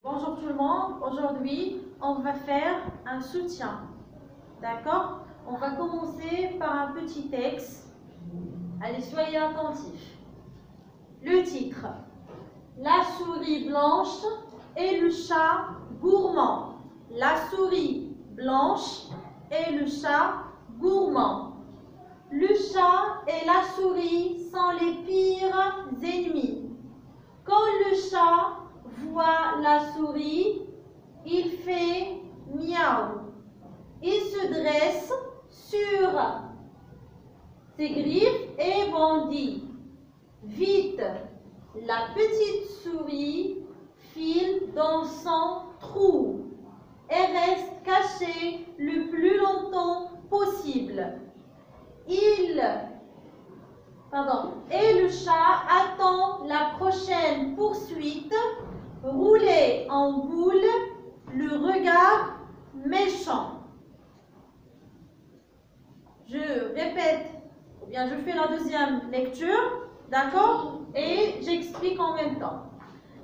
Bonjour tout le monde, aujourd'hui on va faire un soutien, d'accord? On va commencer par un petit texte, allez soyez attentifs. Le titre, la souris blanche et le chat gourmand. La souris blanche et le chat gourmand. Le chat et la souris sont les pires ennemis. Quand le chat voit la souris, il fait miaou. Il se dresse sur ses griffes et bondit. Vite, la petite souris file dans son trou et reste cachée le plus longtemps possible. Et le chat attend la prochaine poursuite, roulé en boule, le regard méchant. Je répète, ou bien je fais la deuxième lecture, d'accord? Et j'explique en même temps.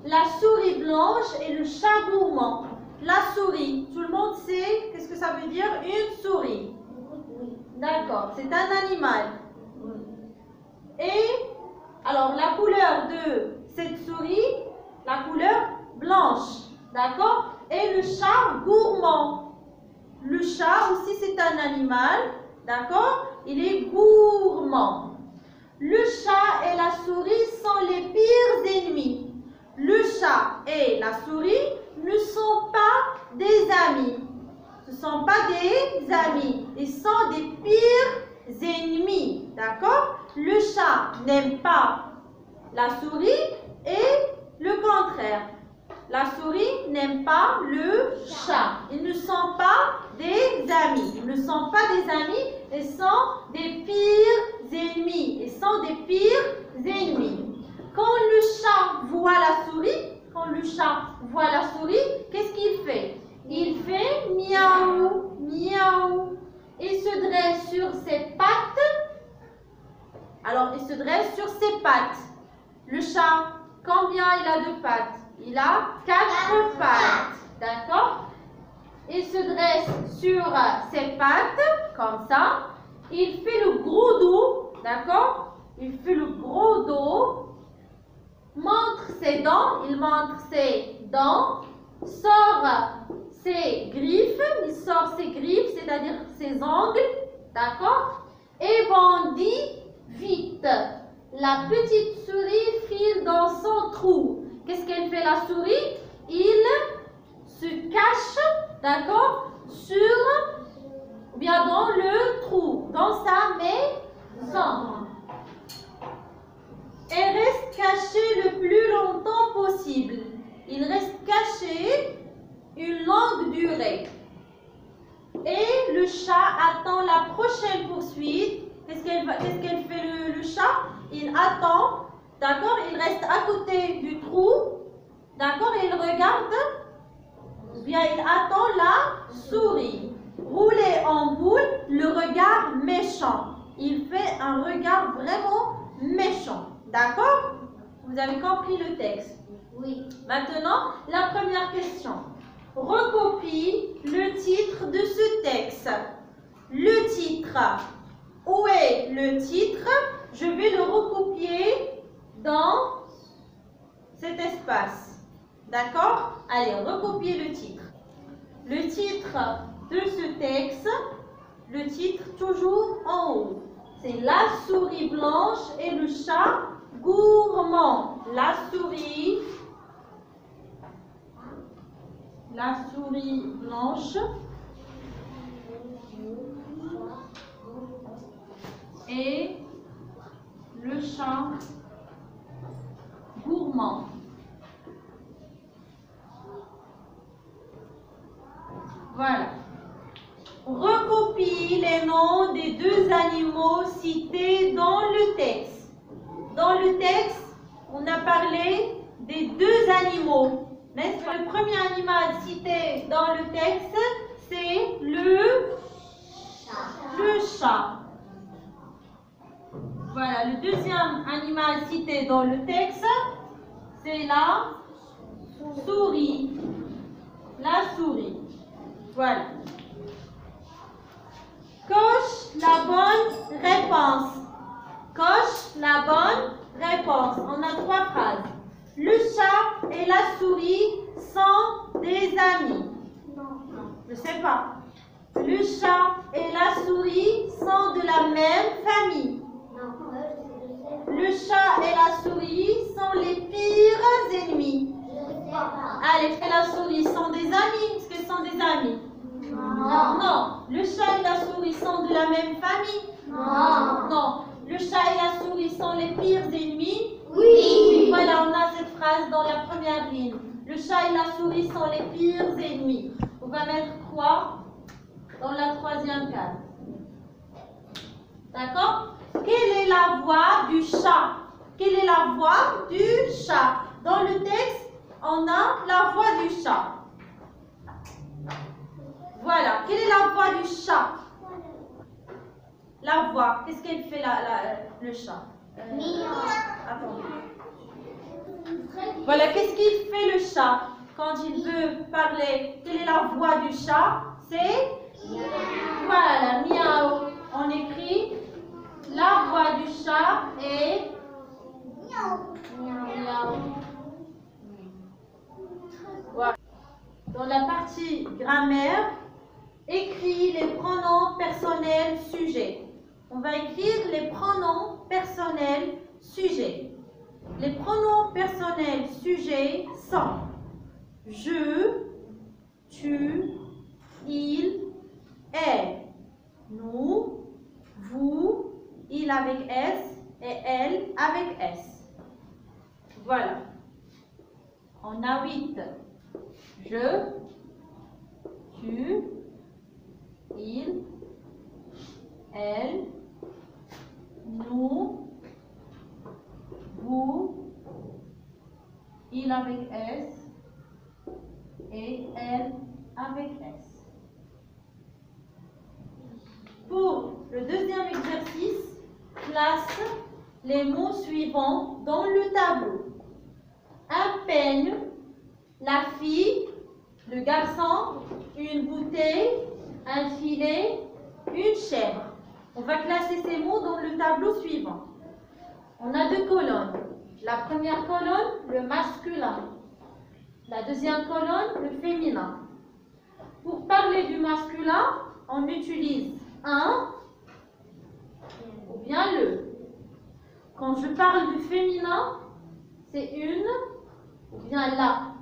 La souris blanche et le chat gourmand. La souris, tout le monde sait qu'est-ce que ça veut dire une souris? D'accord, c'est un animal. Et alors la couleur de cette souris, la couleur blanche, d'accord? Et le chat gourmand. Le chat aussi c'est un animal, d'accord? Il est gourmand. Le chat et la souris sont les pires ennemis. Le chat et la souris ne sont pas des amis. Ce ne sont pas des amis. Ils sont des pires ennemis, d'accord? Le chat n'aime pas la souris et le contraire. La souris n'aime pas le chat. Ils ne sont pas des amis. Ils ne sont pas des amis, ils sont des pires ennemis. Ils sont des pires ennemis. Quand le chat voit la souris, qu'est-ce qu'il fait? Il fait miaou, miaou. Il se dresse sur ses pattes. Alors, il se dresse sur ses pattes. Le chat, combien il a de pattes? Il a 4 pattes. D'accord? Il se dresse sur ses pattes, comme ça. Il fait le gros dos. D'accord? Il fait le gros dos. Montre ses dents. Il montre ses dents. Sort ses griffes. Il sort ses griffes, c'est-à-dire ses ongles. D'accord? Et bondit vite. La petite souris file dans son trou. Qu'est-ce qu'elle fait la souris? Il se cache, d'accord, bien dans le trou, dans sa maison. Elle reste cachée le plus longtemps possible. Il reste caché une longue durée. Et le chat attend la prochaine poursuite. Qu'est-ce qu'elle fait le chat? Il attend, d'accord? Il reste à côté du trou, d'accord? Et il regarde, bien il attend la souris. Roulé en boule, le regard méchant. Il fait un regard vraiment méchant, d'accord? Vous avez compris le texte? Oui. Maintenant, la première question. Recopie le titre de ce texte. Le titre. Où est le titre? Je vais le recopier dans cet espace. D'accord? Allez, recopiez le titre. Le titre de ce texte, le titre toujours en haut. C'est la souris blanche et le chat gourmand. La souris blanche et le chat gourmand. Voilà. Recopie les noms des deux animaux cités dans le texte. Dans le texte, on a parlé des deux animaux. N'est-ce pas? Le premier animal cité dans le texte, c'est le chat. Voilà, le deuxième animal cité dans le texte, c'est la souris. la souris. Voilà. Coche la bonne réponse. Coche la bonne réponse. On a 3 phrases. Le chat et la souris sont des amis. Non. Je ne sais pas. Le chat et la souris sont de la même famille. Non. Le chat et la souris sont les pires ennemis. Ah, les chats et la souris sont des amis. Est-ce qu'ils sont des amis? Non. Le chat et la souris sont de la même famille? Non. Le chat et la souris sont les pires ennemis? Oui. Voilà, on a cette phrase dans la première ligne. Le chat et la souris sont les pires ennemis. On va mettre quoi dans la troisième case? D'accord? Quelle est la voix du chat? Quelle est la voix du chat? Dans le texte, on a la voix du chat. Voilà. Quelle est la voix du chat? La voix. Qu'est-ce qu'elle fait le chat? Attendez. Voilà. Qu'est-ce qu'il fait le chat quand il veut parler? Quelle est la voix du chat? C'est voilà, miaou. On écrit la voix du chat est miaou. Voilà. Dans la partie grammaire, écris les pronoms personnels sujets. On va écrire les pronoms personnels sujets. Les pronoms personnels sujets sont je, tu, il, elle, nous, vous, il avec S et elle avec S. Voilà. On a 8. Je, tu, il, elle, nous, vous, il avec S et elle avec S. Pour le deuxième exercice, place les mots suivants dans le tableau. Un peigne, la fille, le garçon, une bouteille, un filet, une chèvre. On va classer ces mots dans le tableau suivant. On a 2 colonnes. La première colonne, le masculin. La deuxième colonne, le féminin. Pour parler du masculin, on utilise un ou bien le. Quand je parle du féminin, c'est une ou bien la.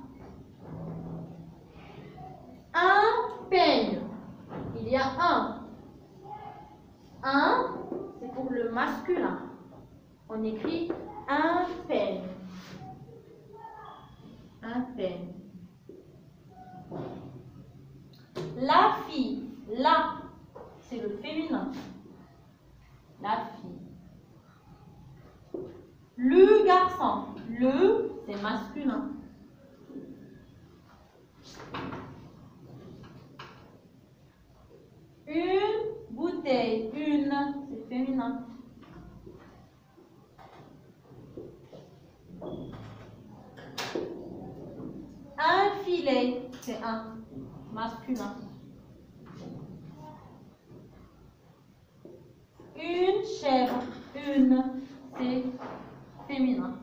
Un peigne. Il y a un. Un, c'est pour le masculin. On écrit un peigne. Un peigne. La fille. La, c'est le féminin. La fille. Le garçon. Le, c'est masculin. Une bouteille. Une, c'est féminin. Un filet, c'est un masculin. Une chèvre, une, c'est féminin.